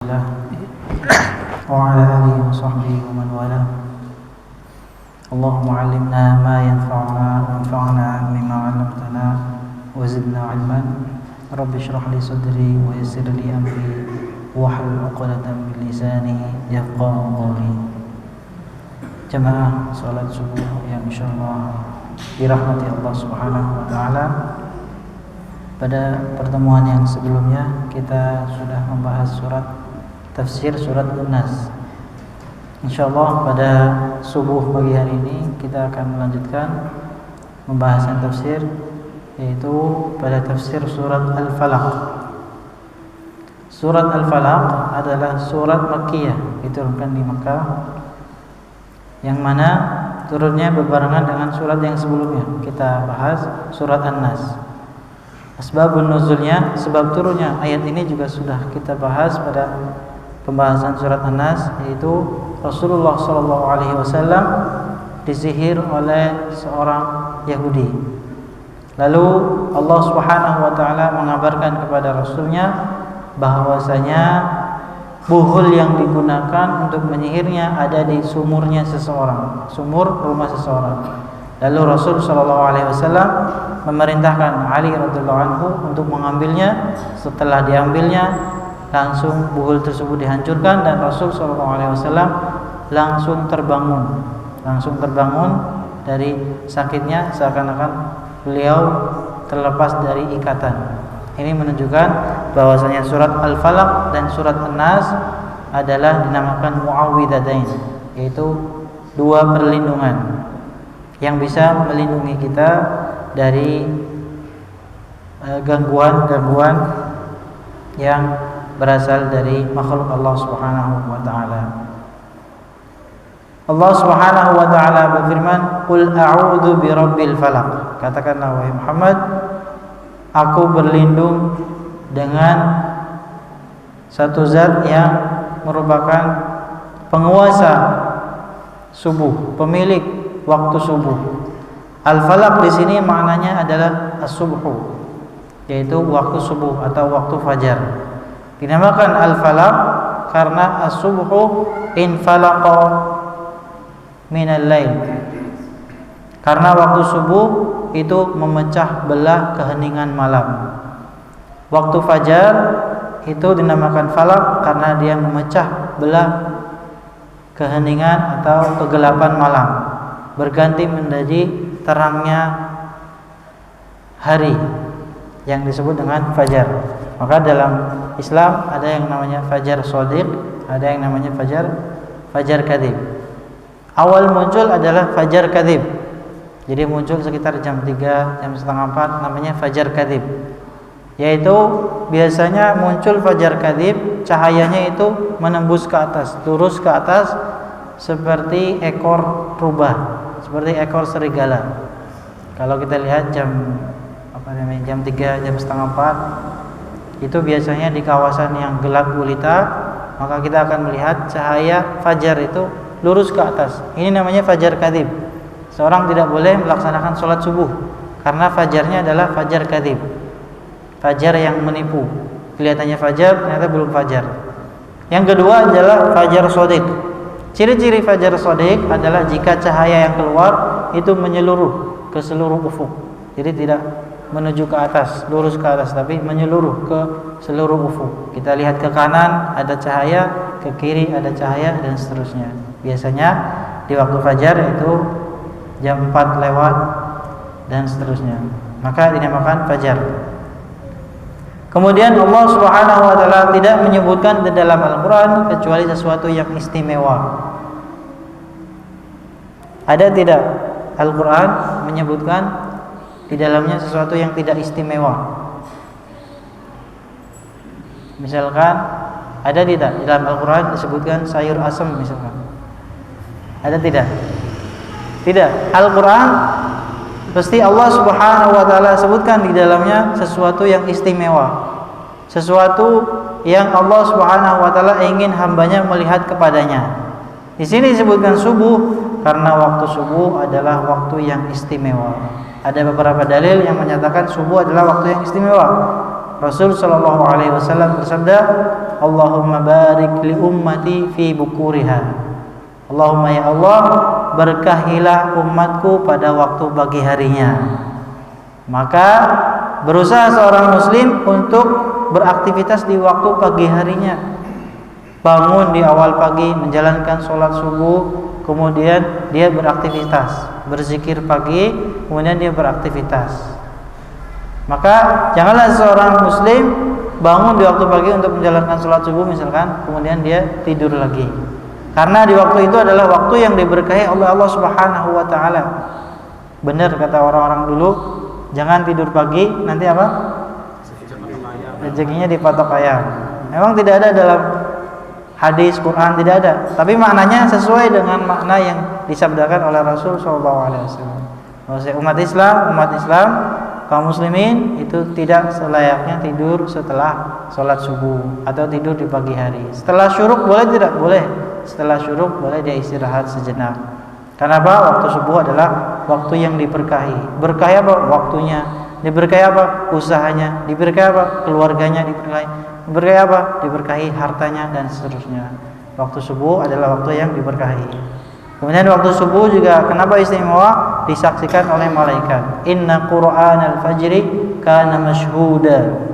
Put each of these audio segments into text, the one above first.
Rasulillah wa ala alihi wa sahbihi wa man wala. Allahumma 'allimna ma yanfa'una wanfa'na mimma 'allamtana wa zidna 'ilman. Rabbi shrah li sadri wa yassir li amri wahlul 'uqdatam min lisani yafqahu qawli. Jamaah salat subuh yang insyaallah dirahmati Allah Subhanahu wa taala. Pada pertemuan yang sebelumnya kita sudah membahas tafsir surat An-Nas. Insyaallah pada subuh pagi hari ini kita akan melanjutkan pembahasan tafsir, yaitu pada tafsir surat Al-Falaq. Surat Al-Falaq adalah surat Makkiyah, diturunkan di Makkah, yang mana turunnya berbarengan dengan surat yang sebelumnya. Kita bahas surat An-Nas. Asbabun nuzulnya, sebab turunnya ayat ini juga sudah kita bahas pada pembahasan surat An-Nas, yaitu Rasulullah SAW disihir oleh seorang Yahudi. Lalu Allah Subhanahu wa taala mengabarkan kepada Rasulnya bahwasanya buhul yang digunakan untuk menyihirnya ada di sumurnya seseorang, sumur rumah seseorang. Lalu Rasul SAW memerintahkan Ali radhiyallahu anhu untuk mengambilnya. Setelah diambilnya, langsung buhul tersebut dihancurkan dan Rasul SAW langsung terbangun dari sakitnya, seakan-akan beliau terlepas dari ikatan. Ini menunjukkan bahwasanya surat Al-Falaq dan surat An-Nas adalah dinamakan muawwidhatayn, yaitu dua perlindungan yang bisa melindungi kita dari gangguan-gangguan yang berasal dari makhluk Allah Subhanahu wa taala. Allah Subhanahu wa taala berfirman, "Qul a'udzu birabbil falaq." Katakanlah wahai Muhammad, aku berlindung dengan satu zat yang merupakan penguasa subuh, pemilik waktu subuh. Al-falaq di sini maknanya adalah as-subhu, yaitu waktu subuh atau waktu fajar. Dinamakan al-falaq karena as-subhu infalaqa minal lail. Karena waktu subuh itu memecah belah keheningan malam. Waktu fajar itu dinamakan falaq karena dia memecah belah keheningan atau kegelapan malam, berganti menjadi terangnya hari yang disebut dengan fajar. Maka dalam Islam ada yang namanya fajar shadiq, ada yang namanya fajar kadzib. Awal muncul adalah fajar kadzib. Jadi muncul sekitar jam 3, jam setengah 4, namanya fajar kadzib. Yaitu biasanya muncul fajar kadzib, cahayanya itu menembus ke atas, lurus ke atas seperti ekor rubah, seperti ekor serigala. Kalau kita lihat jam 3, jam setengah 4, itu biasanya di kawasan yang gelap gulita, maka kita akan melihat cahaya fajar itu lurus ke atas. Ini namanya fajar kadzib. Seorang tidak boleh melaksanakan sholat subuh karena fajarnya adalah fajar kadzib, fajar yang menipu. Kelihatannya fajar, ternyata belum fajar. Yang kedua adalah fajar shadiq. Ciri-ciri fajar shadiq adalah jika cahaya yang keluar itu menyeluruh ke seluruh ufuk. Jadi tidak menuju ke atas, lurus ke atas, tapi menyeluruh ke seluruh ufuk. Kita lihat ke kanan ada cahaya, ke kiri ada cahaya, dan seterusnya. Biasanya di waktu fajar itu jam 4 lewat dan seterusnya. Maka dinamakan fajar. Kemudian Allah Subhanahu wa taala tidak menyebutkan di dalam Al-Qur'an kecuali sesuatu yang istimewa. Ada tidak Al-Qur'an menyebutkan di dalamnya sesuatu yang tidak istimewa? Misalkan ada tidak di dalam Al-Qur'an disebutkan sayur asem misalkan? Ada tidak? Tidak. Al-Qur'an pasti Allah Subhanahu wa taala sebutkan di dalamnya sesuatu yang istimewa. Sesuatu yang Allah Subhanahu wa taala ingin hambanya melihat kepadanya. Di sini disebutkan subuh karena waktu subuh adalah waktu yang istimewa. Ada beberapa dalil yang menyatakan subuh adalah waktu yang istimewa. Rasul sallallahu alaihi wasallam bersabda, Allahumma barik li ummati fi bukuriha. Allahumma ya Allah, berkahilah umatku pada waktu pagi harinya. Maka berusaha seorang muslim untuk beraktivitas di waktu pagi harinya. Bangun di awal pagi, menjalankan sholat subuh, kemudian dia beraktivitas, berzikir pagi, kemudian dia beraktivitas. Maka janganlah seorang muslim bangun di waktu pagi untuk menjalankan sholat subuh misalkan, kemudian dia tidur lagi. Karena di waktu itu adalah waktu yang diberkahi oleh Allah Subhanahu wa taala. Benar kata orang-orang dulu, jangan tidur pagi, nanti apa? Rezekinya dipatok ayam. Memang tidak ada dalam hadis Quran, tidak ada. Tapi maknanya sesuai dengan makna yang disabdakan oleh Rasul sallallahu alaihi wasallam. Umat Islam, kaum muslimin itu tidak selayaknya tidur setelah sholat subuh atau tidur di pagi hari. Setelah syuruk boleh tidak? Boleh. Setelah syuruk boleh dia istirahat sejenak. Kenapa? Waktu subuh adalah waktu yang diberkahi. Berkahi apa? Waktunya. Diberkahi apa? Usahanya. Diberkahi apa? Keluarganya diberkahi. Diberkahi apa? Diberkahi hartanya dan seterusnya. Waktu subuh adalah waktu yang diberkahi. Kemudian waktu subuh juga kenapa istimewa? Disaksikan oleh malaikat. Inna Qur'anal fajri kana mashhuda.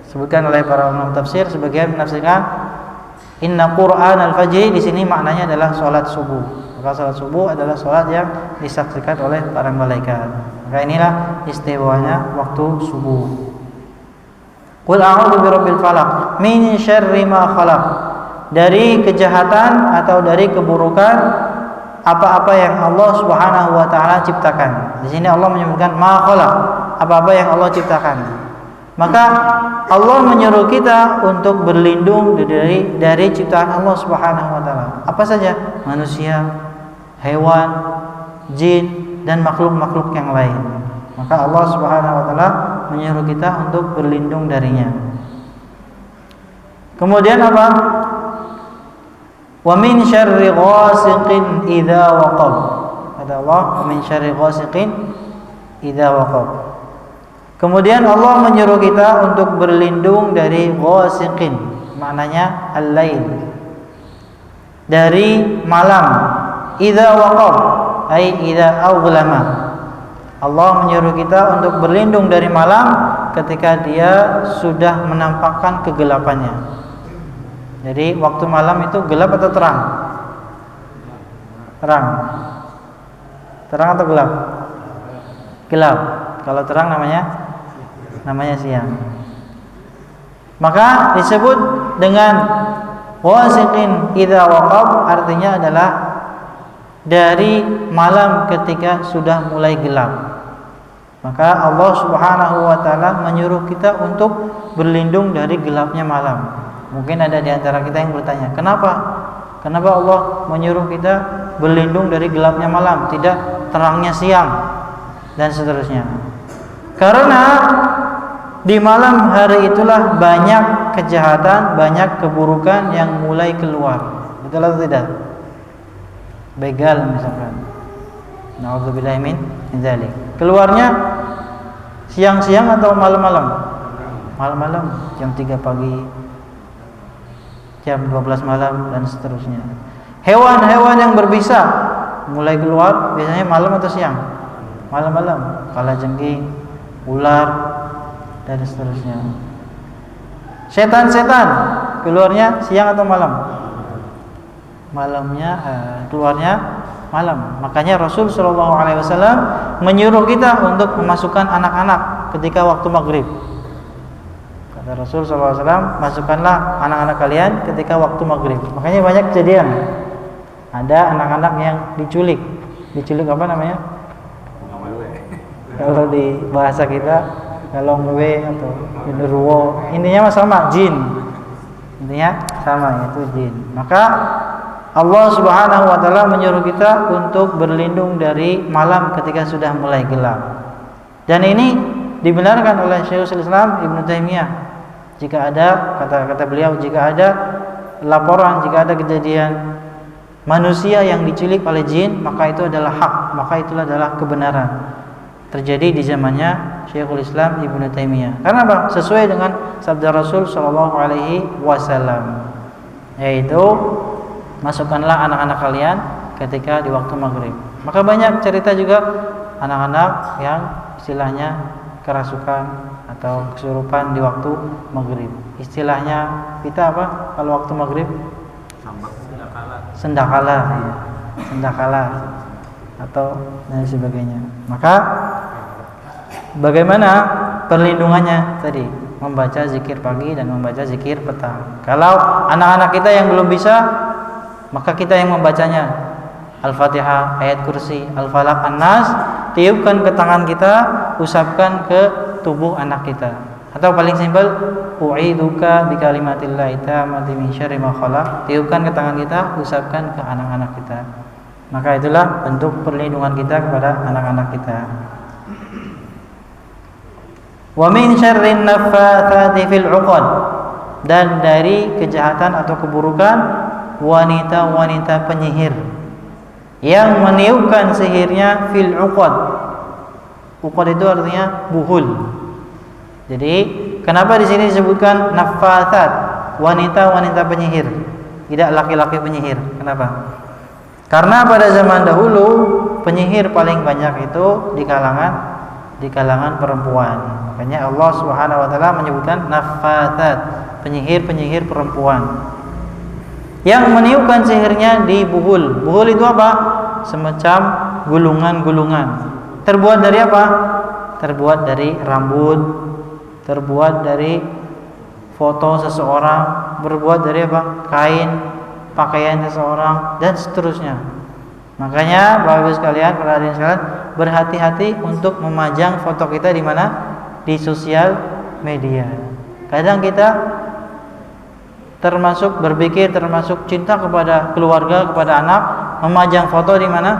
Sebutkan oleh para ulama tafsir, sebagian menafsirkan Inna Qur'anal fajri di sini maknanya adalah salat subuh. Maka salat subuh adalah salat yang disaksikan oleh para malaikat. Maka inilah istimewanya waktu subuh. Qul a'udzu birabbil falaq min syarri ma khalaq. Dari kejahatan atau dari keburukan apa-apa yang Allah Subhanahu wa taala ciptakan. Di sini Allah menyebutkan ma khalaq, apa-apa yang Allah ciptakan. Maka Allah menyuruh kita untuk berlindung dari ciptaan Allah Subhanahu wa taala. Apa saja? Manusia, hewan, jin dan makhluk-makhluk yang lain. Maka Allah Subhanahu wa taala menyuruh kita untuk berlindung darinya. Kemudian apa? Wa min syarri ghasiqin idza waqab. Kata Allah, wa min syarri ghasiqin idza waqab. Kemudian Allah menyuruh kita untuk berlindung dari ghasiqin, maknanya al-lail. Dari malam. Idza waqab, ai idza awlama. Allah menyuruh kita untuk berlindung dari malam ketika dia sudah menampakkan kegelapannya. Jadi waktu malam itu gelap atau terang? Terang. Terang atau gelap? Gelap. Kalau terang namanya siang. Maka disebut dengan wasiqin idza waqab, artinya adalah dari malam ketika sudah mulai gelap. Maka Allah Subhanahu wa taala menyuruh kita untuk berlindung dari gelapnya malam. Mungkin ada di antara kita yang bertanya, kenapa? Kenapa Allah menyuruh kita berlindung dari gelapnya malam, tidak terangnya siang dan seterusnya? Karena di malam hari itulah banyak kejahatan, banyak keburukan yang mulai keluar. Betul atau tidak? Begal misalkan. Nauzubillahi min dzalik. Keluarnya siang-siang atau malam-malam? Malam-malam, jam 3 pagi, jam 12 malam dan seterusnya. Hewan-hewan yang berbisa mulai keluar biasanya malam atau siang? Malam-malam. Kalajengking, ular dan seterusnya. Setan-setan keluarnya siang atau malam? Malamnya, keluarnya malam. Makanya Rasul sallallahu alaihi wasallam menyuruh kita untuk memasukkan anak-anak ketika waktu maghrib. Kata Rasul sallallahu alaihi wasallam, masukkanlah anak-anak kalian ketika waktu maghrib. Makanya banyak kejadian. Ada anak-anak yang diculik. Diculik apa namanya? Kalau di bahasa kita galongwe atau genderuwo, intinya sama, jin. Intinya sama, yaitu jin. Maka Allah Subhanahu wa taala menyuruh kita untuk berlindung dari malam ketika sudah mulai gelap. Dan ini dibenarkan oleh Syekhul Islam Ibnu Taimiyah. Jika ada, kata beliau, jika ada laporan, jika ada kejadian manusia yang diculik oleh jin, maka itu adalah hak, maka itulah adalah kebenaran. terjadi di zamannya Syekhul Islam Ibnu Taimiyah. Karena apa? Sesuai dengan sabda Rasul sallallahu alaihi wasallam, yaitu masukkanlah anak-anak kalian ketika di waktu maghrib. Maka banyak cerita juga anak-anak yang istilahnya kerasukan atau kesurupan di waktu maghrib. Istilahnya kita apa kalau waktu maghrib? Sendakala, ya. Sendakala atau dan sebagainya. Maka bagaimana perlindungannya tadi? Membaca zikir pagi dan membaca zikir petang. Kalau anak-anak kita yang belum bisa, maka kita yang membacanya. Al-Fatihah, ayat kursi, Al-Falaq, An-Nas, tiupkan ke tangan kita, usapkan ke tubuh anak kita. Atau paling simpel, u'iduka bi kalimatillahi tammati min syarri ma khalaq, tiupkan ke tangan kita, usapkan ke anak-anak kita. Maka itulah bentuk perlindungan kita kepada anak-anak kita. Wa min syarrin naffatsati fil 'uqad, dan dari kejahatan atau keburukan wanita-wanita penyihir yang meniupkan sihirnya fil 'uqad. Uqad itu artinya buhul. Jadi kenapa di sini disebutkan naffatsat, wanita-wanita penyihir, tidak laki-laki penyihir? Kenapa? Karena pada zaman dahulu penyihir paling banyak itu di kalangan perempuan. Makanya Allah Subhanahu wa taala menyebutkan naffatsat, penyihir-penyihir perempuan. Yang meniupkan sihirnya di buhul. Buhul itu apa? Semacam gulungan-gulungan. Terbuat dari apa? Terbuat dari rambut, terbuat dari foto seseorang, berbuat dari apa? Kain, pakaian seseorang, dan seterusnya. Makanya Bapak Ibu sekalian, para hadirin sekalian, berhati-hati untuk memajang foto kita di mana? Di sosial media. Kadang kita termasuk berpikir, termasuk cinta kepada keluarga, kepada anak, memajang foto di mana?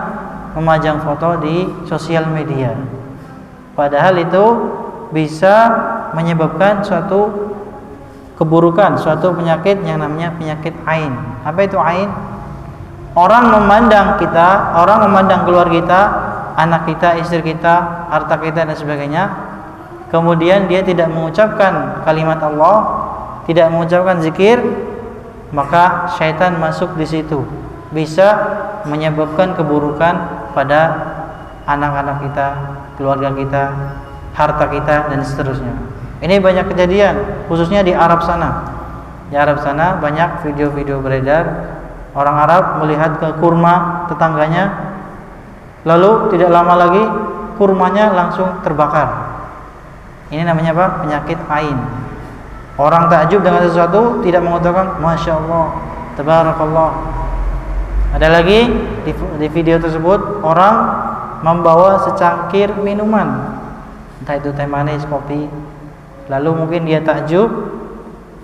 Memajang foto di sosial media. Padahal itu bisa menyebabkan suatu keburukan, suatu penyakit yang namanya penyakit ain. Apa itu ain? Orang memandang kita, orang memandang keluarga kita, anak kita, istri kita, harta kita dan sebagainya. Kemudian dia tidak mengucapkan kalimat Allah, tidak mengucapkan zikir, maka syaitan masuk di situ, bisa menyebabkan keburukan pada anak-anak kita, keluarga kita, harta kita dan seterusnya. Ini banyak kejadian, khususnya di Arab sana. Di Arab sana banyak video-video beredar, orang Arab melihat ke kurma tetangganya, lalu tidak lama lagi kurmanya langsung terbakar. Ini namanya apa? Penyakit ain. Orang takjub dengan sesuatu, tidak mengatakan Masya Allah, Tabarakallah. Ada lagi di video tersebut, orang membawa secangkir minuman, entah itu teh manis, kopi. Lalu mungkin dia takjub,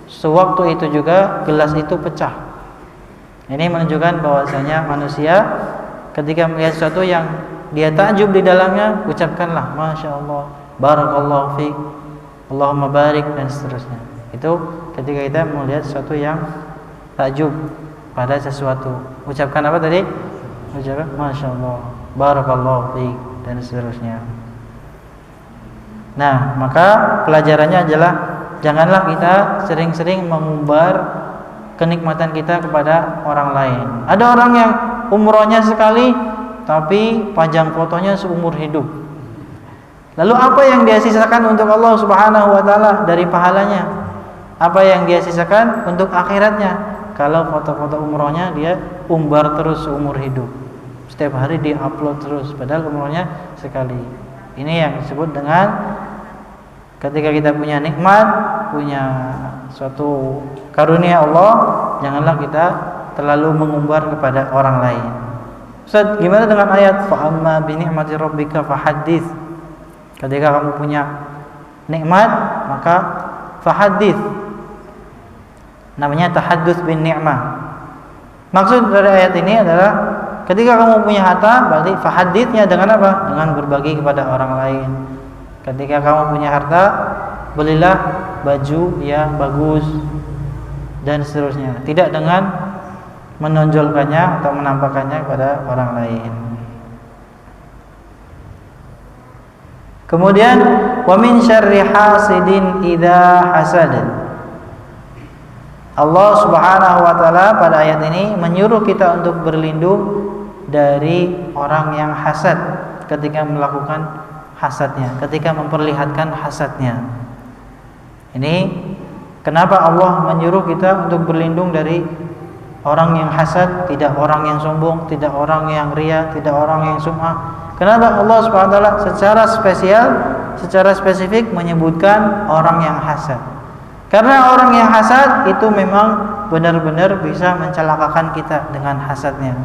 sewaktu itu juga gelas itu pecah. Ini menunjukkan bahwasanya manusia ketika melihat sesuatu yang dia takjub di dalamnya, ucapkanlah Masya Allah, Barakallahu fiik, Allahumma barik, dan seterusnya. Itu ketika kita melihat sesuatu yang takjub pada sesuatu, ucapkan apa tadi? Ucapkan Masya Allah, Barakallahu fiik, dan seterusnya. Nah, maka pelajarannya adalah janganlah kita sering-sering mengumbar kenikmatan kita kepada orang lain. Ada orang yang umrohnya sekali tapi pajang fotonya seumur hidup. Lalu apa yang dia sisakan untuk Allah Subhanahu wa taala dari pahalanya? Apa yang dia sisakan untuk akhiratnya? Kalau foto-foto umrohnya dia umbar terus seumur hidup, setiap hari dia upload terus, padahal umrohnya sekali. Ini yang disebut dengan ketika kita punya nikmat, punya suatu karunia Allah, janganlah kita terlalu mengumbar kepada orang lain. Ustaz, gimana dengan ayat fa amma bi ni'mati rabbika fahaddits? Ketika kamu punya nikmat, maka fahaddits. Namanya tahaddus bin ni'mah. Maksud dari ayat ini adalah ketika kamu punya harta, berarti fahadditsnya dengan apa? Dengan berbagi kepada orang lain. Ketika kamu punya harta, belilah baju yang bagus dan seterusnya. Tidak dengan menonjolkannya atau menampakkannya kepada orang lain. Kemudian wa min syarri hasidin idza hasad. Allah Subhanahu wa taala pada ayat ini menyuruh kita untuk berlindung dari orang yang hasad ketika melakukan hasadnya, ketika memperlihatkan hasadnya. Ini kenapa Allah menyuruh kita untuk berlindung dari orang yang hasad, tidak orang yang sombong, tidak orang yang ria, tidak orang yang sum'ah. Kenapa Allah Subhanahu wa taala secara spesial, secara spesifik menyebutkan orang yang hasad? Karena orang yang hasad itu memang benar-benar bisa mencelakakan kita dengan hasadnya,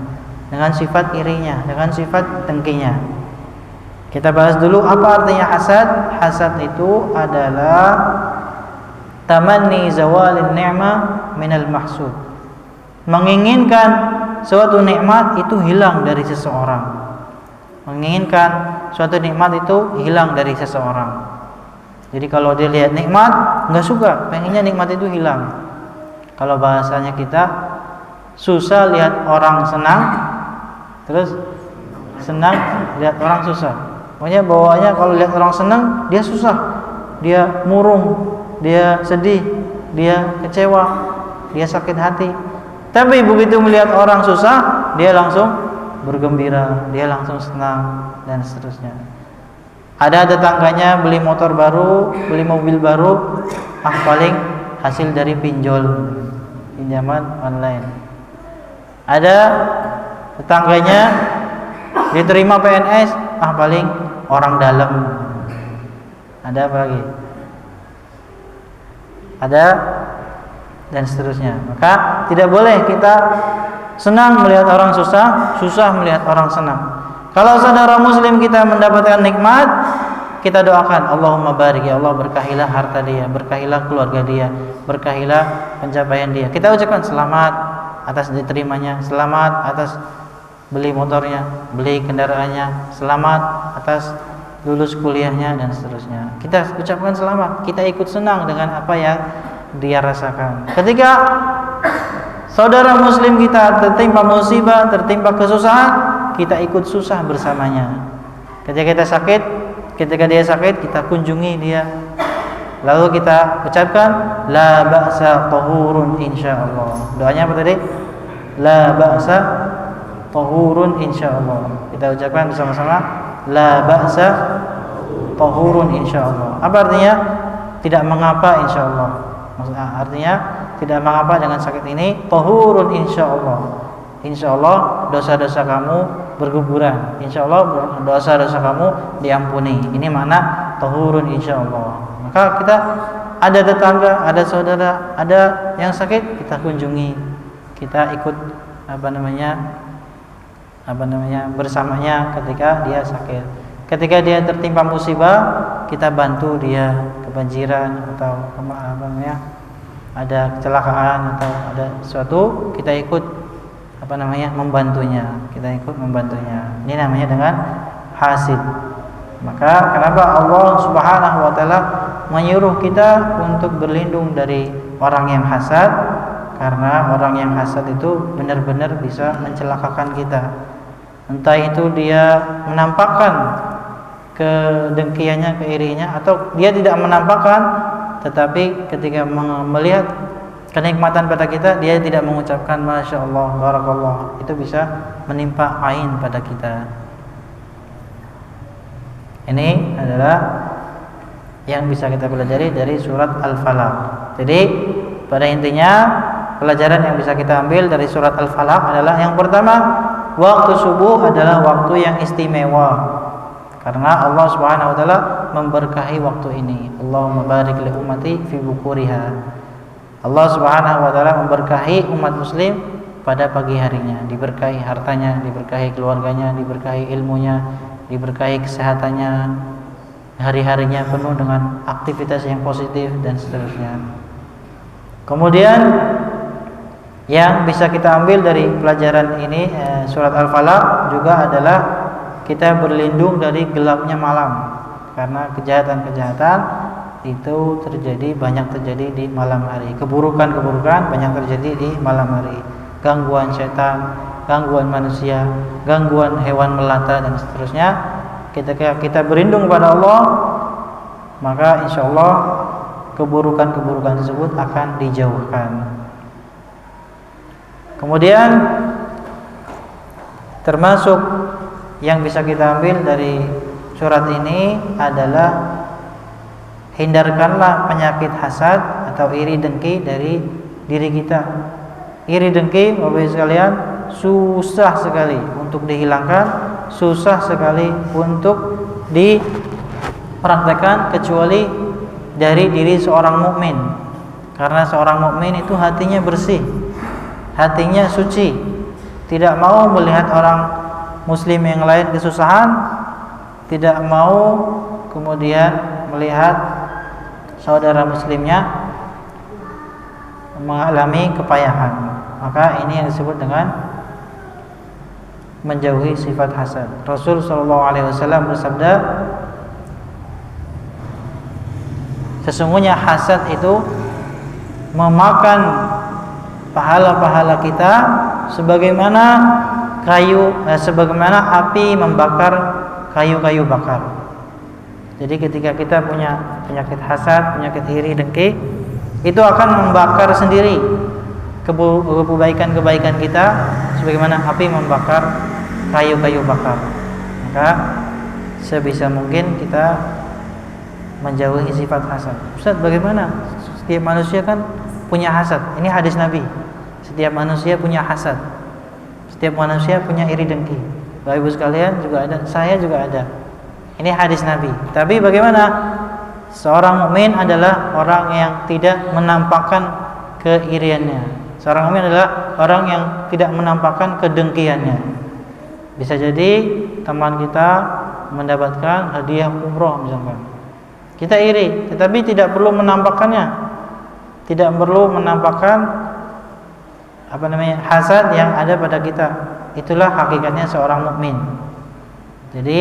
dengan sifat irinya, dengan sifat dengkinya. Kita bahas dulu apa artinya hasad. Hasad itu adalah tamanni zawalin ni'mah minal mahsud. Menginginkan suatu nikmat itu hilang dari seseorang. Menginginkan suatu nikmat itu hilang dari seseorang. Jadi kalau dia lihat nikmat nggak suka, pengennya nikmat itu hilang. Kalau bahasanya kita susah lihat orang senang, terus senang lihat orang susah. Pokoknya bawaannya kalau lihat orang senang dia susah, dia murung, dia sedih, dia kecewa, dia sakit hati. Tapi begitu melihat orang susah, dia langsung bergembira, dia langsung senang dan seterusnya. Ada tetangganya beli motor baru, beli mobil baru, paling hasil dari pinjaman online. Ada tetangganya diterima PNS, paling orang dalam. Ada apa lagi? Ada dan seterusnya. Maka tidak boleh kita senang melihat orang susah, susah melihat orang senang. Kalau saudara muslim kita mendapatkan nikmat, kita doakan, Allahumma barik, ya Allah berkahilah harta dia, berkahilah keluarga dia, berkahilah pencapaian dia. Kita ucapkan selamat atas diterimanya, selamat atas beli motornya, beli kendaraannya, selamat atas lulus kuliahnya dan seterusnya. Kita ucapkan selamat, kita ikut senang dengan apa yang dia rasakan. Ketika saudara muslim kita tertimpa musibah, tertimpa kesusahan, kita ikut susah bersamanya. Ketika kita sakit, ketika dia sakit, kita kunjungi dia. Lalu kita ucapkan la ba'sa tahurun insyaallah. Doanya apa tadi? La ba'sa tahurun insyaallah. Kita ucapkan bersama-sama la ba'sa tahurun insyaallah. Apa artinya? Tidak mengapa insyaallah. Maksudnya artinya tidak mengapa dengan sakit ini, tahurun insyaallah. Insyaallah dosa-dosa kamu berguguran. Insyaallah dosa-dosa kamu diampuni. Ini makna tahurun insyaallah. Maka kita ada tetangga, ada saudara, ada yang sakit, kita kunjungi. Kita ikut bersamanya ketika dia sakit. Ketika dia tertimpa musibah, kita bantu dia, kebanjiran atau ada kecelakaan atau ada sesuatu, kita ikut membantunya. Kita ikut membantunya. Ini namanya dengan hasid. Maka kenapa Allah Subhanahu wa taala menyuruh kita untuk berlindung dari orang yang hasad? Karena orang yang hasad itu benar-benar bisa mencelakakan kita. Entah itu dia menampakkan kedengkiannya, keirinya, atau dia tidak menampakkan, tetapi ketika melihat kenikmatan pada kita, dia tidak mengucapkan Masya Allah, Barakallah. Itu bisa menimpa ain pada kita. Ini adalah yang bisa kita pelajari dari surat Al-Falaq. Jadi pada intinya pelajaran yang bisa kita ambil dari surat Al-Falaq adalah yang pertama, waktu subuh adalah waktu yang istimewa. Karena Allah Subhanahu wa taala memberkahi waktu ini. Allahumma barik li ummati fi bukuriha. Allah Subhanahu wa taala memberkahi umat muslim pada pagi harinya, diberkahi hartanya, diberkahi keluarganya, diberkahi ilmunya, diberkahi kesehatannya, hari-harinya penuh dengan aktivitas yang positif dan seterusnya. Kemudian yang bisa kita ambil dari pelajaran ini surat Al-Falaq juga adalah kita berlindung dari gelapnya malam, karena kejahatan-kejahatan itu banyak terjadi di malam hari. Keburukan-keburukan banyak terjadi di malam hari. Gangguan setan, gangguan manusia, gangguan hewan melata dan seterusnya. Ketika kita berlindung kepada Allah, maka insya Allah keburukan-keburukan tersebut akan dijauhkan. Kemudian termasuk yang bisa kita ambil dari surat ini adalah hindarkanlah penyakit hasad atau iri dengki dari diri kita. Iri dengki, Bapak Ibu sekalian, susah sekali untuk dihilangkan, susah sekali untuk dipraktekkan kecuali dari diri seorang mukmin. Karena seorang mukmin itu hatinya bersih, hatinya suci, tidak mau melihat orang muslim yang lain kesusahan, tidak mau kemudian melihat saudara muslimnya mengalami kepayahan. Maka ini yang disebut dengan menjauhi sifat hasad. Rasul SAW bersabda, sesungguhnya hasad itu memakan pahala-pahala kita sebagaimana sebagaimana api membakar kayu-kayu bakar. Jadi ketika kita punya penyakit hasad, penyakit iri dengki, itu akan membakar sendiri kebaikan-kebaikan kita sebagaimana api membakar kayu-kayu bakar. Maka sebisa mungkin kita menjauhi sifat hasad. Ustaz, bagaimana? Setiap manusia kan punya hasad. Ini hadis Nabi. Setiap manusia punya hasad. Setiap manusia punya iri dengki. Bapak Ibu sekalian juga ada, saya juga ada. Ini hadis Nabi. Tapi bagaimana? Seorang mukmin adalah orang yang tidak menampakkan keiriannya. Seorang mukmin adalah orang yang tidak menampakkan kedengkiannya. Bisa jadi teman kita mendapatkan hadiah umroh misalkan. Kita iri, tetapi tidak perlu menampakkannya. Tidak perlu menampakkan hasad yang ada pada kita. Itulah hakikatnya seorang mukmin. Jadi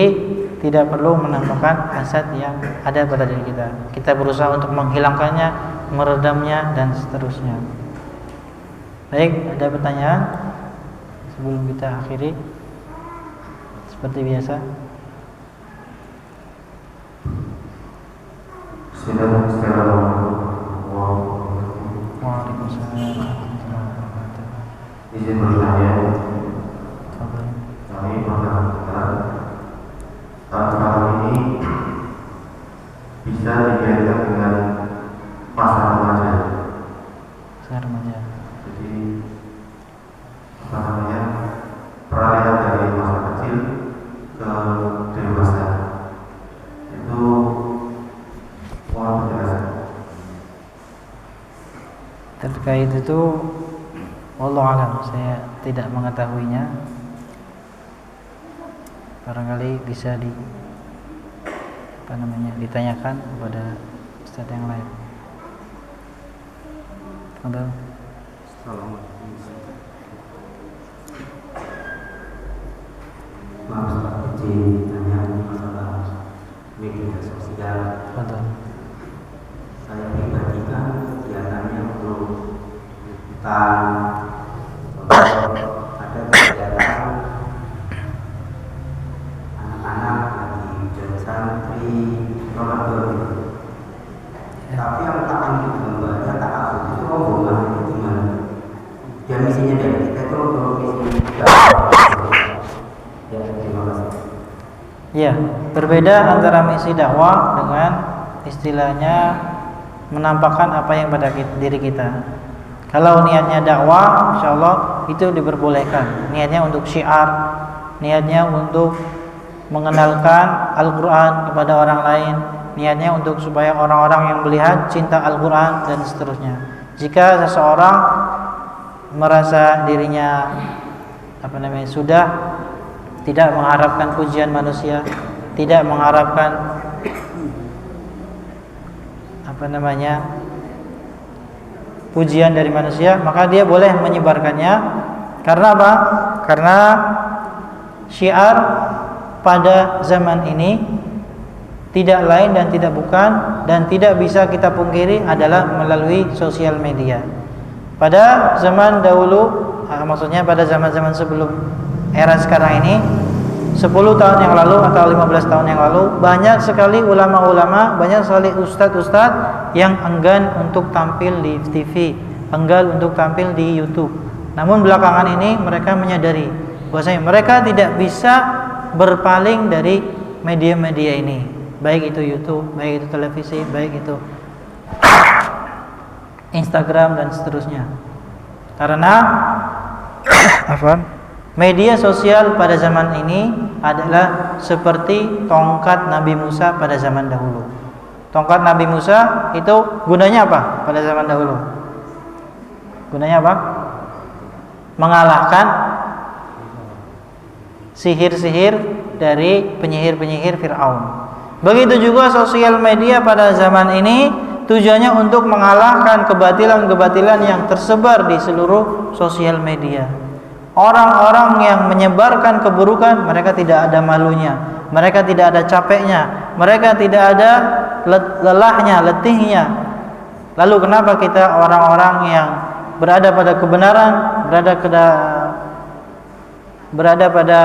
tidak perlu menampakkan hasad yang ada pada diri kita. Kita berusaha untuk menghilangkannya, meredamnya, dan seterusnya. Baik, ada pertanyaan sebelum kita akhiri? Seperti biasa. Waalaikumsalam. Izin bertanya, kami mengatakan tahun ini bisa dikaitkan dengan masa remaja. Masa remaja. Jadi peralihan dari masa kecil ke dewasa itu mohon penjelasan. Terkait itu, wallahu a'lam, saya tidak mengetahuinya. Barangkali bisa ditanyakan kepada ustaz yang lain. Assalamualaikum. Maaf, ditanya masalah media sosial. Betul. Saya pribadi kan kegiatannya untuk liputan, ada kegiatan anak-anak lagi jadi santri, Ramadan. Tapi yang akan gambarnya tak aku itu rombongan itu gimana? Dan misinya dari kita itu untuk misi ya, terima kasih. Ya, berbeda antara misi dakwah dengan istilahnya menampakkan apa yang pada diri kita. Kalau niatnya dakwah, insyaallah itu diperbolehkan. Niatnya untuk syiar, niatnya untuk mengenalkan Al-Quran kepada orang lain, niatnya untuk supaya orang-orang yang melihat cinta Al-Quran dan seterusnya. Jika seseorang merasa dirinya sudah tidak mengharapkan pujian manusia, tidak mengharapkan pujian dari manusia, maka dia boleh menyebarkannya. Karena apa? Karena syiar pada zaman ini tidak lain dan tidak bukan dan tidak bisa kita pungkiri adalah melalui sosial media. Pada zaman dahulu, maksudnya pada zaman-zaman sebelum era sekarang ini, 10 tahun yang lalu atau 15 tahun yang lalu, banyak sekali ulama-ulama, banyak sekali ustadz-ustadz yang enggan untuk tampil di TV, enggan untuk tampil di YouTube. Namun belakangan ini mereka menyadari bahwasanya mereka tidak bisa berpaling dari media-media ini, baik itu YouTube, baik itu televisi, baik itu Instagram dan seterusnya. Karena media sosial pada zaman ini adalah seperti tongkat Nabi Musa pada zaman dahulu. Tongkat Nabi Musa itu gunanya apa pada zaman dahulu? Gunanya apa? Mengalahkan sihir-sihir dari penyihir-penyihir Fir'aun. Begitu juga sosial media pada zaman ini tujuannya untuk mengalahkan kebatilan-kebatilan yang tersebar di seluruh sosial media. Orang-orang yang menyebarkan keburukan, mereka tidak ada malunya, mereka tidak ada capeknya, mereka tidak ada lelahnya, letihnya. Lalu kenapa kita orang-orang yang berada pada kebenaran, berada pada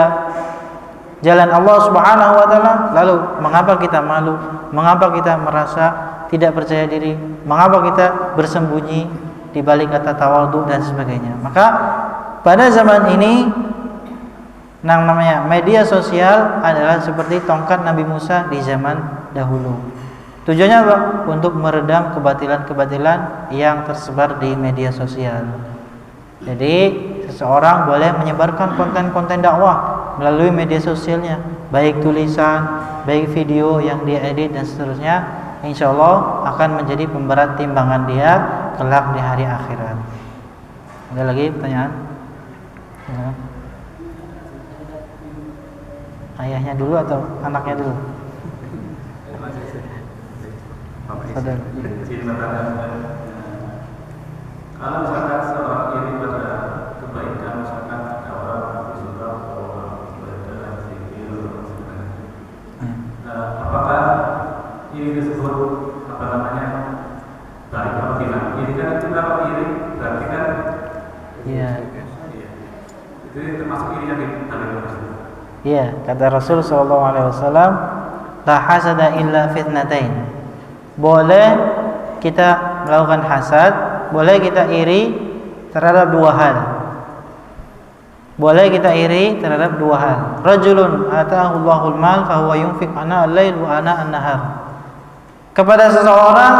jalan Allah Subhanahu wa taala, lalu mengapa kita malu? Mengapa kita merasa tidak percaya diri? Mengapa kita bersembunyi di balik kata tawadhu dan sebagainya? Maka pada zaman ini yang namanya media sosial adalah seperti tongkat Nabi Musa di zaman dahulu. Tujuannya apa? Untuk meredam kebatilan-kebatilan yang tersebar di media sosial. Jadi seseorang boleh menyebarkan konten-konten dakwah melalui media sosialnya, baik tulisan, baik video yang dia edit dan seterusnya. Insya Allah akan menjadi pemberat timbangan dia kelak di hari akhirat. Ada lagi pertanyaan? Ya. Ayahnya dulu atau anaknya dulu? Kalau misalkan seorang iri pada kebaikan, misalkan ada orang disuruh orang beribadah, zikir, apakah ini disebut apa namanya baik atau tidak? Ini kan itu kalau iri berarti kan Iya. Itu termasuk iri yang ditarik. Iya, kata Rasul SAW, la hasada illa fitnatain. Boleh kita melakukan hasad, boleh kita iri terhadap dua hal. Boleh kita iri terhadap dua hal. Rajulun ataahu Allahul mal fa huwa yunfiq ana al-lail wa ana an-nahar. Kepada seseorang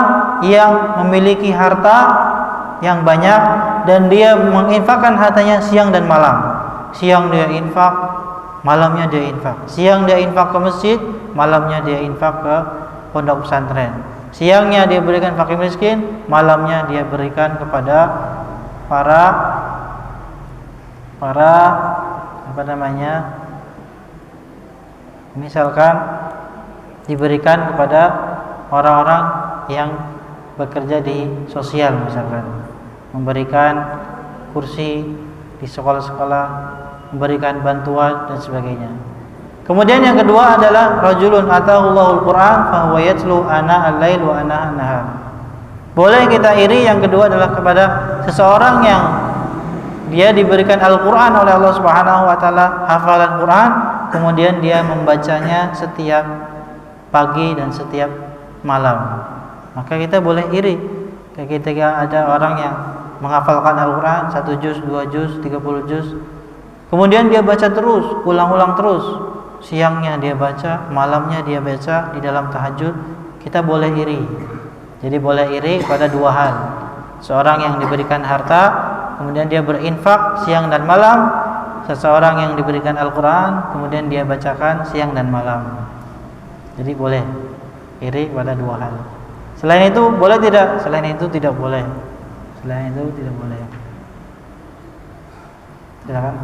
yang memiliki harta yang banyak dan dia menginfakkan hartanya siang dan malam. Siang dia infak, malamnya dia infak. Siang dia infak ke masjid, malamnya dia infak ke pondok pesantren. Siangnya dia berikan fakir miskin, malamnya dia berikan kepada para apa namanya? Misalkan diberikan kepada orang-orang yang bekerja di sosial, misalkan memberikan kursi di sekolah-sekolah, memberikan bantuan dan sebagainya. Kemudian yang kedua adalah rajulun ataahullahul Qur'an fa huwa yatlu ana al-lail wa ana an-nahar. Boleh kita iri yang kedua adalah kepada seseorang yang dia diberikan Al-Qur'an oleh Allah Subhanahu wa taala, hafalan Qur'an, kemudian dia membacanya setiap pagi dan setiap malam. Maka kita boleh iri ketika ada orang yang menghafalkan Al-Qur'an 1 juz, 2 juz, 30 juz. Kemudian dia baca terus, ulang-ulang terus. Siangnya dia baca, malamnya dia baca di dalam tahajud. Kita boleh iri. Jadi boleh iri pada dua hal. Seorang yang diberikan harta, kemudian dia berinfak siang dan malam. Seseorang yang diberikan Al-Quran, kemudian dia bacakan siang dan malam. Jadi boleh iri pada dua hal. Selain itu boleh tidak? Selain itu tidak boleh. Selain itu tidak boleh. Silakan.